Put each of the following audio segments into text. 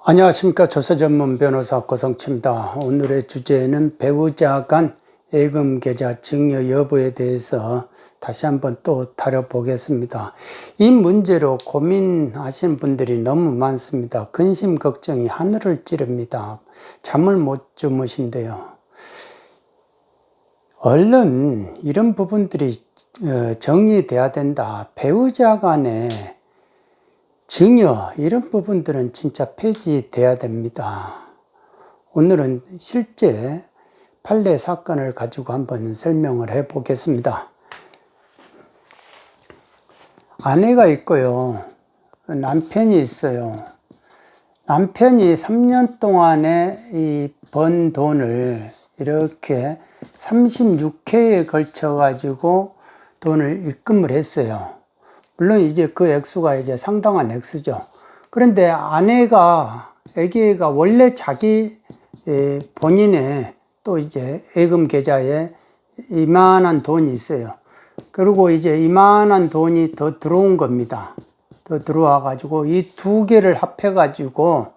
안녕하십니까. 조서전문 변호사 고성치입니다. 오늘의 주제는 배우자 간 예금계좌 증여 여부에 대해서 다시 한번 또 다뤄보겠습니다. 이 문제로 고민하시는 분들이 너무 많습니다. 근심 걱정이 하늘을 찌릅니다. 잠을 못 주무신대요. 얼른 이런 부분들이 정리돼야 된다. 배우자 간에 증여 이런 부분들은 진짜 폐지돼야 됩니다. 오늘은 실제 판례 사건을 가지고 한번 설명을 해 보겠습니다. 아내가 있고요. 남편이 있어요. 남편이 3년 동안에 이 번 돈을 이렇게 36회에 걸쳐 가지고 돈을 입금을 했어요. 물론 이제 그 액수가 이제 상당한 액수죠. 그런데 애기가 원래 자기 본인의 또 이제 예금 계좌에 이만한 돈이 있어요. 그리고 이제 이만한 돈이 더 들어온 겁니다. 더 들어와 가지고 이 두 개를 합해 가지고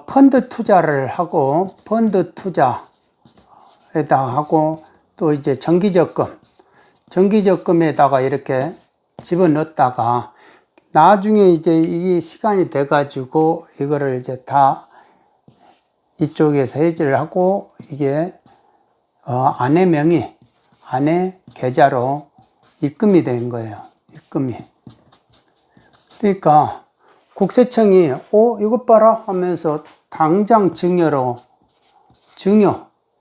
펀드 투자를 하고 펀드 투자에다 하고 또 이제 정기적금에다가 이렇게 집어넣었다가 나중에 이제 이게 시간이 돼 가지고 이거를 이제 다 이쪽에서 해지를 하고 이게 아내 계좌로 입금이 된 거예요. 입금이. 그러니까 국세청이 이것 봐라 하면서 당장 증여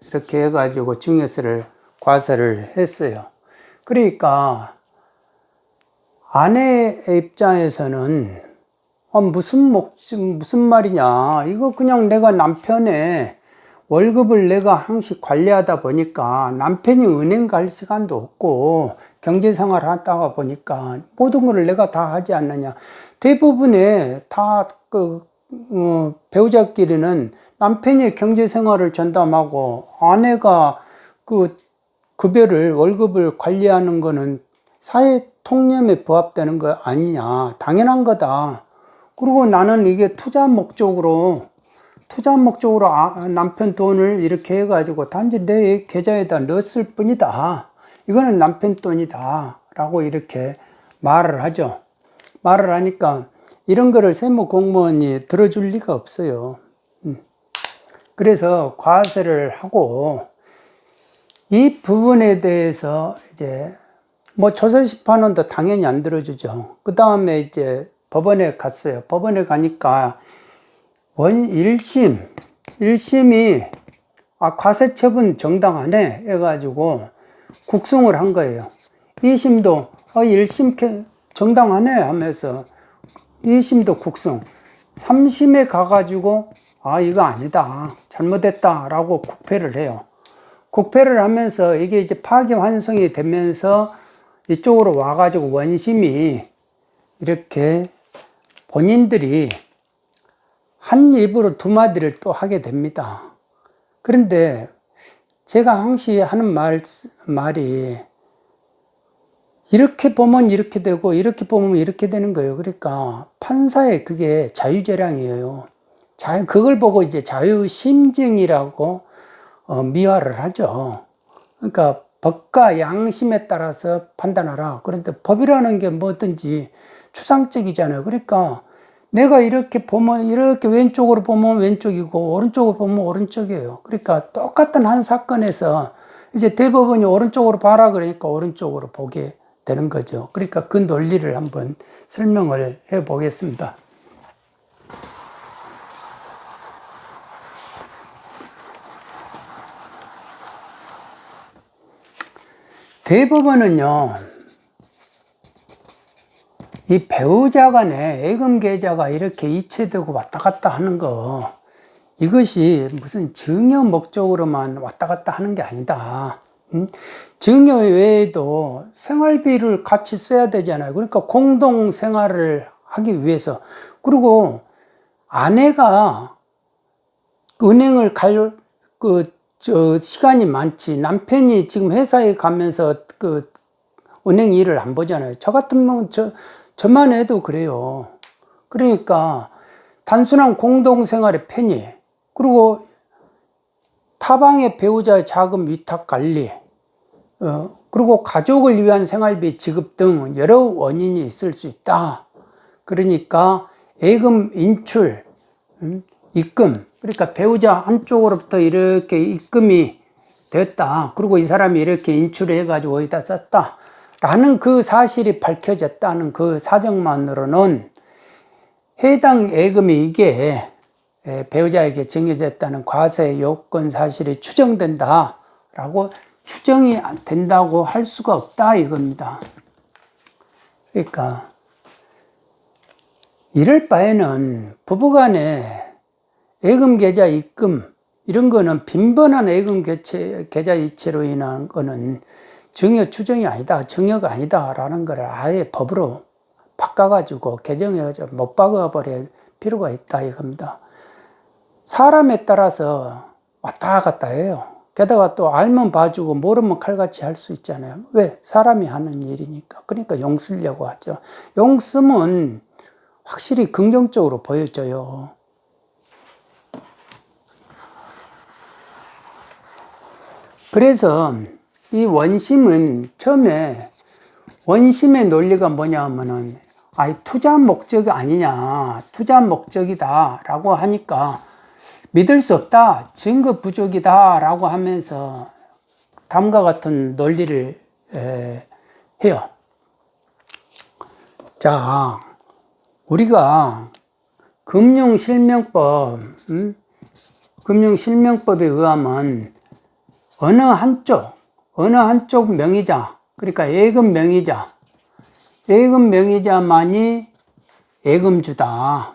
이렇게 해가지고 증여세를 과세를 했어요. 그러니까 아내 입장에서는 무슨 말이냐, 이거 그냥 내가 남편의 월급을 내가 항상 관리하다 보니까 남편이 은행 갈 시간도 없고 경제생활을 하다가 보니까 모든 걸 내가 다 하지 않느냐. 대부분의 다 배우자끼리는 남편이 경제생활을 전담하고 아내가 월급을 관리하는 거는 사회 통념에 부합되는 거 아니냐. 당연한 거다. 그리고 나는 이게 투자 목적으로 남편 돈을 이렇게 해가지고 단지 내 계좌에다 넣었을 뿐이다. 이거는 남편 돈이다. 라고 이렇게 말을 하죠. 말을 하니까 이런 거를 세무공무원이 들어줄 리가 없어요. 그래서 과세를 하고 이 부분에 대해서 이제 조선시판원도 당연히 안 들어주죠. 그 다음에 이제 법원에 갔어요. 법원에 가니까 1심이 과세처분 정당하네 해가지고 국송을 한 거예요. 2심도 1심 정당하네 하면서 2심도 국송. 3심에 가가지고 이거 아니다. 잘못했다 라고 국패를 해요. 국패를 하면서 이게 이제 파기환송이 되면서 이쪽으로 와가지고 원심이 이렇게 본인들이 한 입으로 두 마디를 또 하게 됩니다. 그런데 제가 항시 하는 말이 이렇게 보면 이렇게 되고 이렇게 보면 이렇게 되는 거예요. 그러니까 판사의 그게 자유재량이에요. 그걸 보고 이제 자유심증이라고 미화를 하죠. 그러니까 법과 양심에 따라서 판단하라. 그런데 법이라는 게 뭐든지 추상적이잖아요. 그러니까 내가 이렇게 보면 이렇게 왼쪽으로 보면 왼쪽이고 오른쪽으로 보면 오른쪽이에요. 그러니까 똑같은 한 사건에서 이제 대법원이 오른쪽으로 봐라 그러니까 오른쪽으로 보게 되는 거죠. 그러니까 그 논리를 한번 설명을 해 보겠습니다. 대법원은요, 이 배우자 간에 예금 계좌가 이렇게 이체되고 왔다 갔다 하는 거, 이것이 무슨 증여 목적으로만 왔다 갔다 하는 게 아니다. 증여 외에도 생활비를 같이 써야 되잖아요. 그러니까 공동 생활을 하기 위해서. 그리고 아내가 은행을 갈 시간이 많지. 남편이 지금 회사에 가면서 은행 일을 안 보잖아요. 저 같으면 저만 해도 그래요. 그러니까 단순한 공동생활의 편의, 그리고 타방의 배우자의 자금 위탁 관리, 그리고 가족을 위한 생활비 지급 등 여러 원인이 있을 수 있다. 그러니까 예금 인출, 입금, 그러니까 배우자 한쪽으로부터 이렇게 입금이 됐다. 그리고 이 사람이 이렇게 인출을 해가지고 어디다 썼다. 라는 그 사실이 밝혀졌다는 그 사정만으로는 해당 예금이 이게 배우자에게 증여됐다는 과세 요건 사실이 추정된다. 라고 추정이 된다고 할 수가 없다 이겁니다. 그러니까 이럴 바에는 부부간에 예금 계좌 입금 이런 거는 빈번한 예금 계좌 이체로 인한 거는 증여 추정이 아니다, 증여가 아니다 라는 걸 아예 법으로 바꿔가지고 개정해가지고 못 박아버릴 필요가 있다 이겁니다. 사람에 따라서 왔다 갔다 해요. 게다가 또 알면 봐주고 모르면 칼같이 할 수 있잖아요. 왜? 사람이 하는 일이니까. 그러니까 용 쓰려고 하죠. 용 쓰면 확실히 긍정적으로 보여져요. 그래서 이 원심은 처음에 원심의 논리가 뭐냐 하면은 투자 목적이 아니냐, 투자 목적이다 라고 하니까 믿을 수 없다, 증거 부족이다 라고 하면서 다음과 같은 논리를 해요. 자, 우리가 금융실명법에 의하면 어느 한쪽 명의자, 그러니까 예금 명의자만이 예금주다.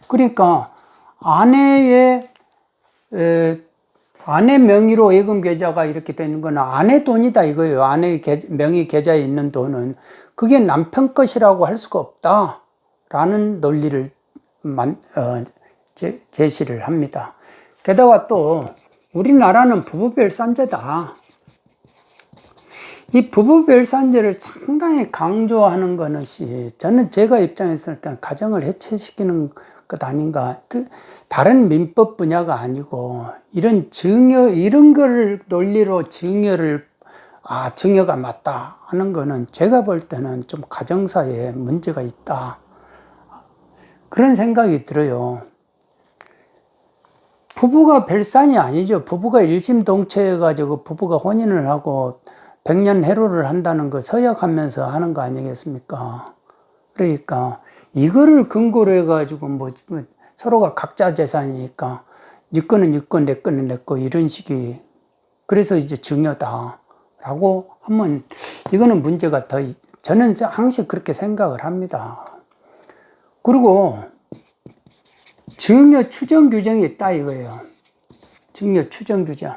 그러니까 아내 명의로 예금 계좌가 이렇게 되는 건 아내 돈이다 이거예요. 아내 명의 계좌에 있는 돈은 그게 남편 것이라고 할 수가 없다라는 논리를 제시를 합니다. 게다가 또 우리나라는 부부별산제다. 이 부부별산제를 상당히 강조하는 것이 저는 제가 입장에서 일단 가정을 해체시키는 것 아닌가. 다른 민법 분야가 아니고 이런 거를 논리로 증여가 맞다 하는 거는 제가 볼 때는 좀 가정사에 문제가 있다. 그런 생각이 들어요. 부부가 별산이 아니죠. 부부가 일심동체해가지고 부부가 혼인을 하고 백년해로를 한다는 거 서약하면서 하는 거 아니겠습니까? 그러니까 이거를 근거로 해가지고 서로가 각자 재산이니까 네 거는 네 거, 내 거는 내 거 이런 식이 그래서 이제 증여다라고 하면 이거는 문제가 저는 항상 그렇게 생각을 합니다. 그리고 증여 추정 규정이 있다 이거예요. 증여 추정 규정.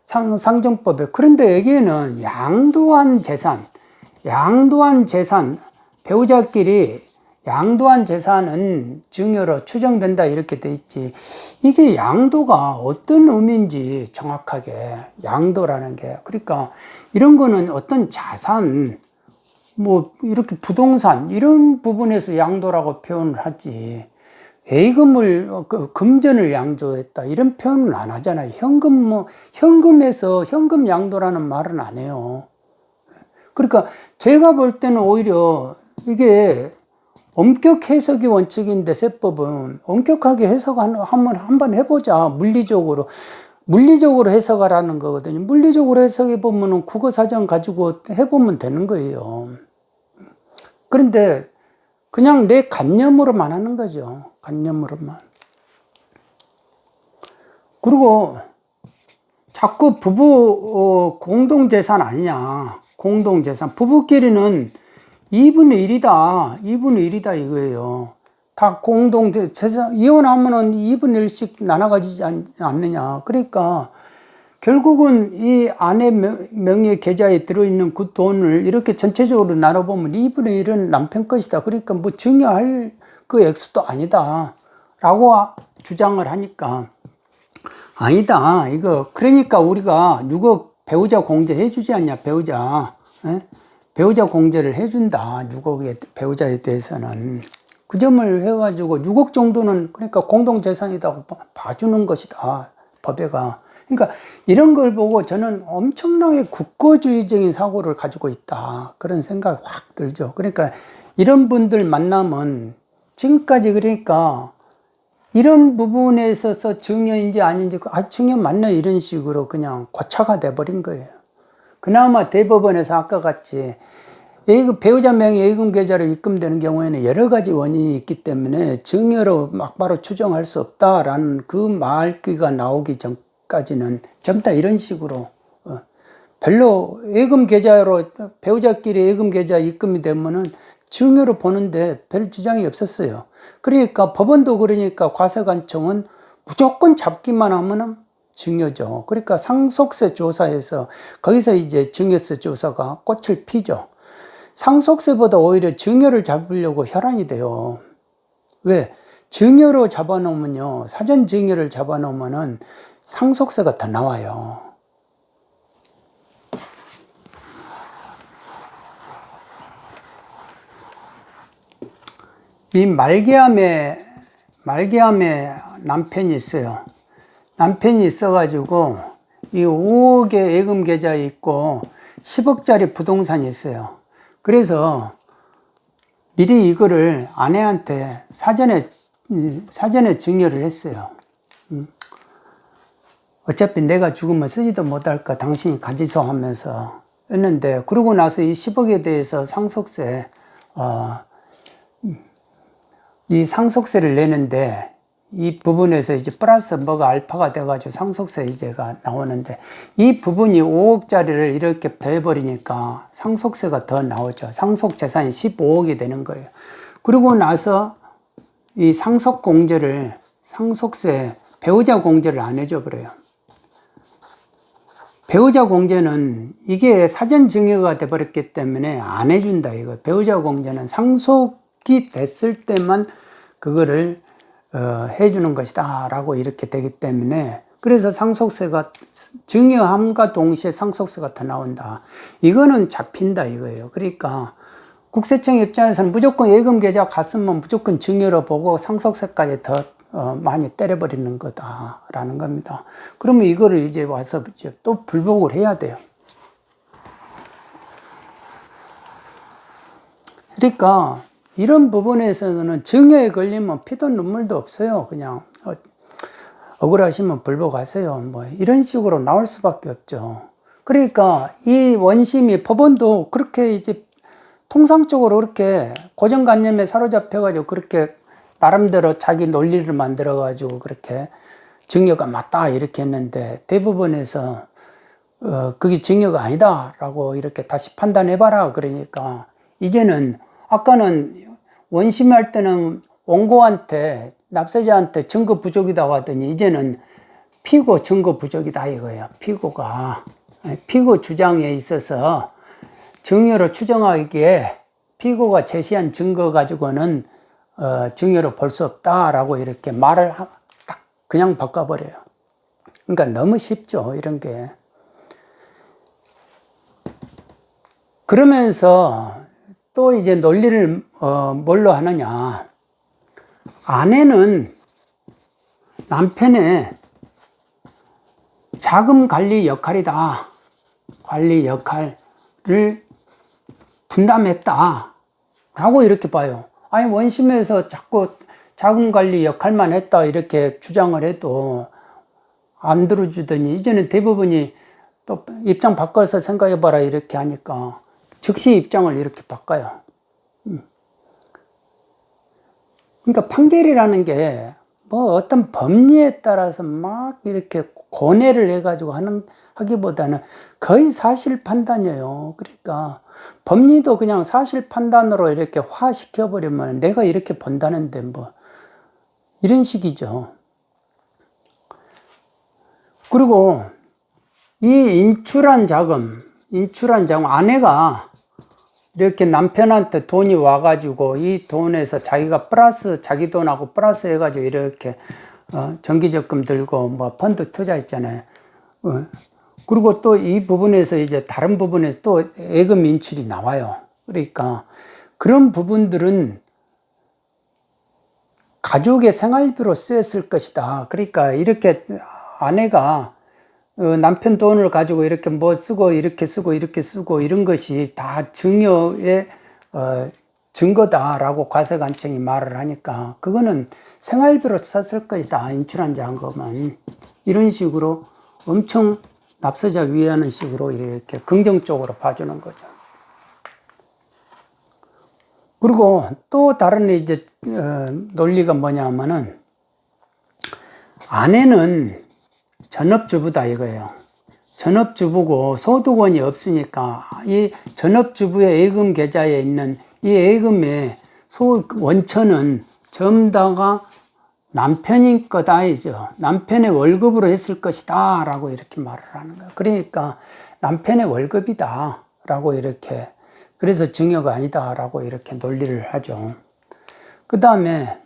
상정법에. 그런데 여기에는 양도한 재산, 배우자끼리 양도한 재산은 증여로 추정된다 이렇게 돼 있지. 이게 양도가 어떤 의미인지 정확하게 양도라는 게. 그러니까 이런 거는 어떤 자산, 이렇게 부동산 이런 부분에서 양도라고 표현을 하지. 금전을 양도했다 이런 표현은 안 하잖아요. 현금에서 현금 양도라는 말은 안 해요. 그러니까 제가 볼 때는 오히려 이게 엄격 해석이 원칙인데 세법은 엄격하게 해석 한번 해보자. 물리적으로 해석하라는 거거든요. 물리적으로 해석해 보면은 국어사전 가지고 해보면 되는 거예요. 그런데 그냥 내 관념으로만 하는 거죠. 관념으로만. 그리고 자꾸 부부 공동재산 아니냐. 공동재산. 부부끼리는 2분의 1이다. 2분의 1이다 이거예요. 다 공동재산. 이혼하면은 2분의 1씩 나눠가지지 않느냐. 그러니까 결국은 이 아내 명의 계좌에 들어있는 그 돈을 이렇게 전체적으로 나눠보면 2분의 1은 남편 것이다. 그러니까 증여할 그 액수도 아니다. 라고 주장을 하니까 아니다. 그러니까 우리가 배우자 공제 해주지 않냐, 배우자. 배우자 공제를 해준다. 배우자에 대해서는. 그 점을 해가지고 6억 정도는 그러니까 공동재산이라고 봐주는 것이다, 법에가. 그러니까 이런 걸 보고 저는 엄청나게 국가주의적인 사고를 가지고 있다, 그런 생각이 확 들죠. 그러니까 이런 분들 만나면 지금까지 그러니까 이런 부분에 있어서 증여인지 아닌지, 증여 맞네, 이런 식으로 그냥 고차가 돼버린 거예요. 그나마 대법원에서 아까 같이 배우자 명의 예금 계좌로 입금되는 경우에는 여러 가지 원인이 있기 때문에 증여로 막바로 추정할 수 없다라는 그 말귀가 나오기 전까지는 전부 다 이런 식으로 별로 예금 계좌로, 배우자끼리 예금 계좌 입금이 되면은 증여로 보는데 별 지장이 없었어요. 그러니까 법원도 그러니까 과세관청은 무조건 잡기만 하면은 증여죠. 그러니까 상속세 조사에서 거기서 이제 증여세 조사가 꽃을 피죠. 상속세보다 오히려 증여를 잡으려고 혈안이 돼요. 왜? 증여로 잡아놓으면요, 사전 증여를 잡아놓으면은 상속세가 더 나와요. 이 말기암에 남편이 있어요. 남편이 있어가지고 이 5억의 예금 계좌에 있고 10억짜리 부동산이 있어요. 그래서 미리 이거를 아내한테 사전에 증여를 했어요. 어차피 내가 죽으면 쓰지도 못할까 당신이 가지소 하면서 했는데, 그러고 나서 이 10억에 대해서 이 상속세를 내는데, 이 부분에서 이제 플러스 뭐가 알파가 돼가지고 상속세 이제가 나오는데, 이 부분이 5억짜리를 이렇게 빼버리니까 상속세가 더 나오죠. 상속 재산이 15억이 되는 거예요. 그러고 나서 이 상속세, 배우자 공제를 안 해줘 버려요. 배우자 공제는 이게 사전 증여가 돼버렸기 때문에 안 해준다, 이거. 배우자 공제는 상속이 됐을 때만 그거를 해주는 것이다 라고 이렇게 되기 때문에, 그래서 상속세가 증여함과 동시에 상속세가 더 나온다, 이거는 잡힌다 이거예요. 그러니까 국세청 입장에서는 무조건 예금 계좌 갔으면 무조건 증여로 보고 상속세까지 더 많이 때려버리는 거다라는 겁니다. 그러면 이거를 이제 와서 이제 또 불복을 해야 돼요. 그러니까 이런 부분에서는 증여에 걸리면 피도 눈물도 없어요. 그냥 억울하시면 불복하세요, 뭐 이런 식으로 나올 수밖에 없죠. 그러니까 이 원심이, 법원도 그렇게 이제 통상적으로 그렇게 고정관념에 사로잡혀가지고 그렇게 나름대로 자기 논리를 만들어가지고 그렇게 증여가 맞다 이렇게 했는데, 대법원에서 그게 증여가 아니다라고 이렇게 다시 판단해봐라 그러니까, 이제는 아까는 원심이 할 때는 원고한테, 납세자한테 증거 부족이라고 하더니 이제는 피고 증거 부족이다 이거예요. 피고 주장에 있어서 증여로 추정하기에 피고가 제시한 증거 가지고는 증여로 볼 수 없다라고 이렇게 말을 딱 그냥 바꿔버려요. 그러니까 너무 쉽죠, 이런 게. 그러면서 또 이제 논리를 뭘로 하느냐, 아내는 남편의 자금 관리 역할이다, 관리 역할을 분담했다 라고 이렇게 봐요. 아니, 원심에서 자꾸 자금 관리 역할만 했다 이렇게 주장을 해도 안 들어주더니, 이제는 대법원이 또 입장 바꿔서 생각해봐라 이렇게 하니까 즉시 입장을 이렇게 바꿔요. 그러니까 판결이라는 게 뭐 어떤 법리에 따라서 막 이렇게 고뇌를 해가지고 하기보다는 거의 사실 판단이에요. 그러니까 법리도 그냥 사실 판단으로 이렇게 화시켜버리면 내가 이렇게 본다는데 뭐 이런 식이죠. 그리고 이 인출한 자금, 아내가 이렇게 남편한테 돈이 와가지고 이 돈에서 자기가 플러스, 자기 돈하고 플러스 해가지고 이렇게 정기적금 들고 뭐 펀드 투자했잖아요. 그리고 또 이 부분에서 이제 다른 부분에서 또 예금 인출이 나와요. 그러니까 그런 부분들은 가족의 생활비로 쓰였을 것이다. 그러니까 이렇게 아내가 남편 돈을 가지고 이렇게 뭐 쓰고 이렇게 쓰고 이렇게 쓰고 이런 것이 다 증여의 증거다라고 과세관청이 말을 하니까 그거는 생활비로 썼을 것이다. 인출한 잔금은 이런 식으로 엄청 납세자 위하는 식으로 이렇게 긍정적으로 봐주는 거죠. 그리고 또 다른 이제 논리가 뭐냐면은 아내는 전업주부다 이거예요. 전업주부고 소득원이 없으니까 이 전업주부의 예금 계좌에 있는 이 예금의 원천은 전부 다가 남편인 거다이죠. 남편의 월급으로 했을 것이다 라고 이렇게 말을 하는 거예요. 그러니까 남편의 월급이다 라고 이렇게, 그래서 증여가 아니다 라고 이렇게 논리를 하죠. 그 다음에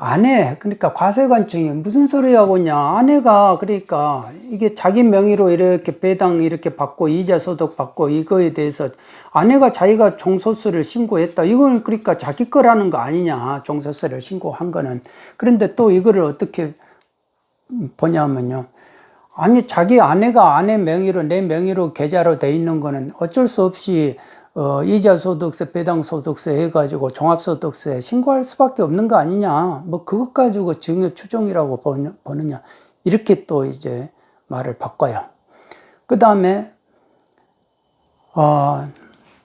아내, 그러니까 과세관청이 무슨 소리 하고 있냐. 아내가 그러니까 이게 자기 명의로 이렇게 배당 이렇게 받고 이자 소득 받고 이거에 대해서 아내가 자기가 종소세를 신고했다. 이건 그러니까 자기 거라는 거 아니냐. 종소세를 신고한 거는. 그런데 또 이거를 어떻게 보냐면요. 아니 자기 아내가 아내 명의로 내 명의로 계좌로 돼 있는 거는 어쩔 수 없이 이자소득세, 배당소득세 해가지고 종합소득세 신고할 수밖에 없는 거 아니냐. 뭐 그것 가지고 증여 추정이라고 보느냐. 이렇게 또 이제 말을 바꿔요. 그 다음에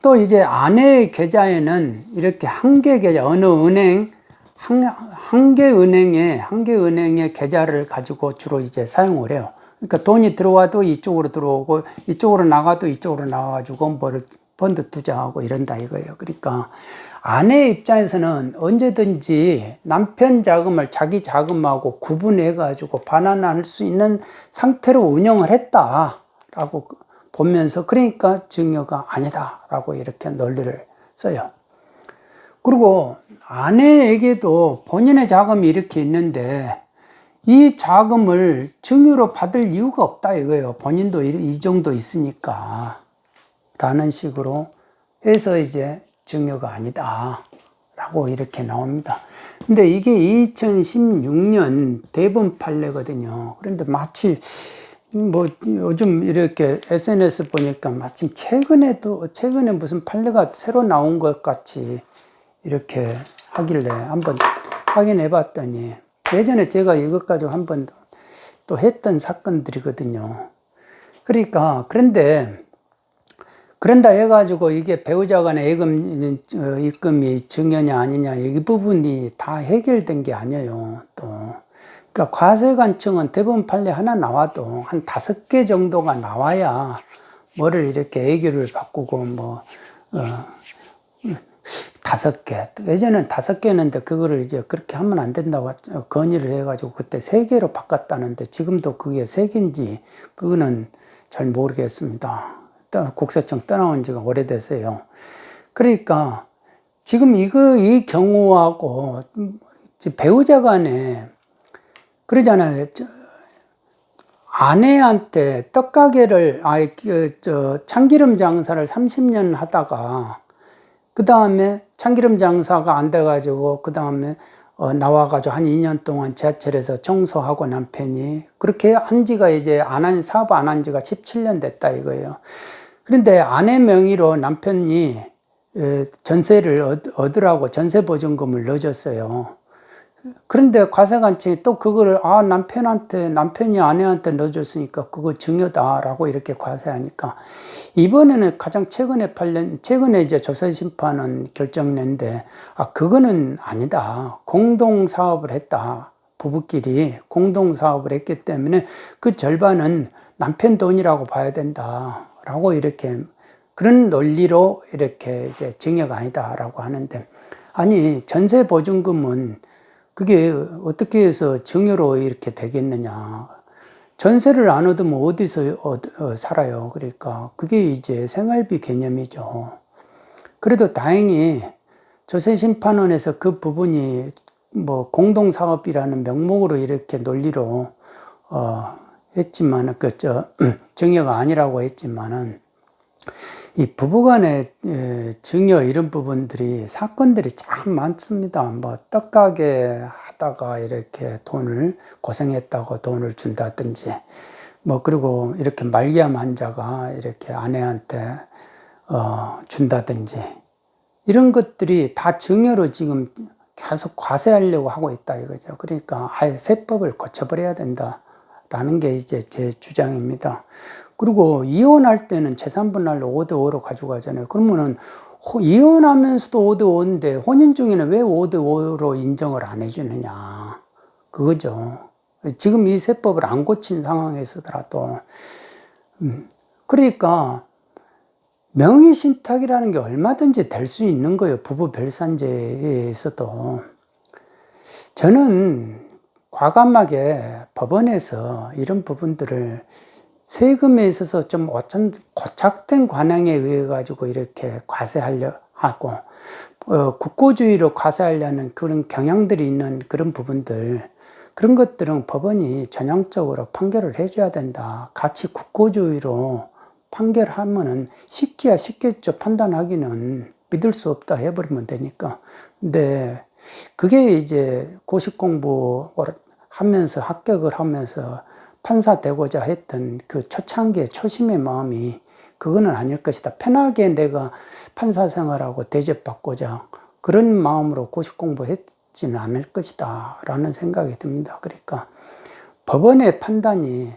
또 이제 아내의 계좌에는 이렇게 한 개 계좌, 어느 은행 한 개 은행의 계좌를 가지고 주로 이제 사용을 해요. 그러니까 돈이 들어와도 이쪽으로 들어오고 이쪽으로 나가도 이쪽으로 나와가지고 뭐를 펀드 투자하고 이런다 이거예요. 그러니까 아내 입장에서는 언제든지 남편 자금을 자기 자금하고 구분해 가지고 반환할 수 있는 상태로 운영을 했다라고 보면서, 그러니까 증여가 아니다라고 이렇게 논리를 써요. 그리고 아내에게도 본인의 자금이 이렇게 있는데 이 자금을 증여로 받을 이유가 없다 이거예요. 본인도 이 정도 있으니까 라는 식으로 해서 이제 증여가 아니다 라고 이렇게 나옵니다. 근데 이게 2016년 대법 판례거든요. 그런데 마치 뭐 요즘 이렇게 SNS 보니까 마침 최근에 무슨 판례가 새로 나온 것 같이 이렇게 하길래 한번 확인해 봤더니 예전에 제가 이것 가지고 한번 또 했던 사건들이거든요. 그러니까 그런다 해가지고 이게 배우자 간의 입금이 증여냐 아니냐 이 부분이 다 해결된 게 아니에요. 또 그러니까 과세관청은 대법원 판례 하나 나와도 한 5개 정도가 나와야 뭐를 이렇게 애교를 바꾸고 뭐 5개. 예전엔 5개였는데 그거를 이제 그렇게 하면 안 된다고 건의를 해가지고 그때 3개로 바꿨다는데 지금도 그게 3개인지 그거는 잘 모르겠습니다. 국세청 떠나온 지가 오래됐어요. 그러니까 지금 이 경우하고 배우자 간에 그러잖아요. 아내한테 떡가게를 참기름 장사를 30년 하다가 그 다음에 참기름 장사가 안 돼가지고 그 다음에 나와가지고 한 2년 동안 지하철에서 청소하고 남편이 그렇게 한 지가 이제 사업 안 한 지가 17년 됐다 이거예요. 그런데 아내 명의로 남편이 전세를 얻으라고 전세보증금을 넣어줬어요. 그런데 과세관청이 또 그거를 남편이 아내한테 넣어줬으니까 그거 증여다라고 이렇게 과세하니까 이번에는 가장 최근에 이제 조세심판은 결정낸데 그거는 아니다. 공동사업을 했다. 부부끼리 공동사업을 했기 때문에 그 절반은 남편 돈이라고 봐야 된다. 라고 이렇게 그런 논리로 이렇게 이제 증여가 아니다라고 하는데, 아니 전세보증금은 그게 어떻게 해서 증여로 이렇게 되겠느냐. 전세를 안 얻으면 어디서 살아요. 그러니까 그게 이제 생활비 개념이죠. 그래도 다행히 조세심판원에서 그 부분이 뭐 공동사업이라는 명목으로 이렇게 논리로 했지만 증여가 아니라고 했지만은 이 부부간의 증여 이런 부분들이 사건들이 참 많습니다. 뭐 떡가게 하다가 이렇게 돈을 고생했다고 돈을 준다든지, 뭐 그리고 이렇게 말기암 환자가 이렇게 아내한테 준다든지, 이런 것들이 다 증여로 지금 계속 과세하려고 하고 있다 이거죠. 그러니까 아예 세법을 고쳐버려야 된다라는 게 이제 제 주장입니다. 그리고 이혼할 때는 재산분할로 5대5로 가져가잖아요. 그러면은 이혼하면서도 5대5인데 혼인 중에는 왜 5대5로 인정을 안 해주느냐. 그거죠. 지금 이 세법을 안 고친 상황에서더라도. 그러니까 명의신탁이라는 게 얼마든지 될 수 있는 거예요. 부부 별산제에서도. 저는 과감하게 법원에서 이런 부분들을 세금에 있어서 좀 고착된 관행에 의해 가지고 이렇게 과세하려 하고, 국고주의로 과세하려는 그런 경향들이 있는 그런 부분들, 그런 것들은 법원이 전향적으로 판결을 해줘야 된다. 같이 국고주의로 판결하면은 쉽기야 쉽겠죠. 판단하기는 믿을 수 없다 해버리면 되니까. 근데 그게 이제 고시 공부를 하면서 합격을 하면서 판사 되고자 했던 그 초창기의 초심의 마음이 그거는 아닐 것이다. 편하게 내가 판사 생활하고 대접받고자 그런 마음으로 고시 공부했지는 않을 것이다 라는 생각이 듭니다. 그러니까 법원의 판단이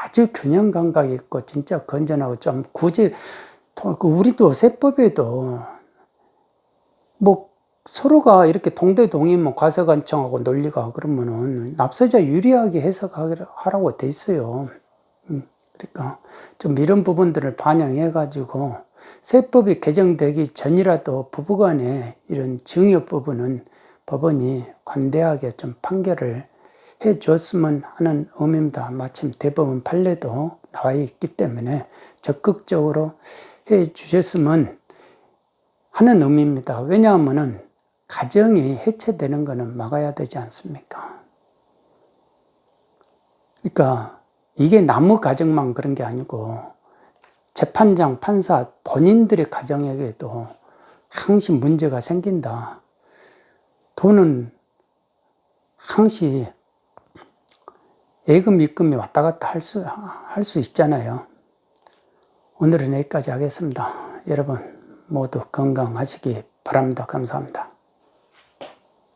아주 균형 감각이 있고 진짜 건전하고 좀 굳이 우리도 세법에도 뭐 서로가 이렇게 동대동이면 과세관청하고 논리가 그러면은 납세자 유리하게 해석하라고 돼 있어요. 그러니까 좀 이런 부분들을 반영해 가지고 세법이 개정되기 전이라도 부부간의 이런 증여 부분은 법원이 관대하게 좀 판결을 해 줬으면 하는 의미입니다. 마침 대법원 판례도 나와 있기 때문에 적극적으로 해 주셨으면 하는 의미입니다. 왜냐하면은 가정이 해체되는 것은 막아야 되지 않습니까? 그러니까 이게 남의 가정만 그런 게 아니고 재판장, 판사 본인들의 가정에게도 항시 문제가 생긴다. 돈은 항시 예금, 입금이 왔다 갔다 할 수 있잖아요. 오늘은 여기까지 하겠습니다. 여러분 모두 건강하시기 바랍니다. 감사합니다.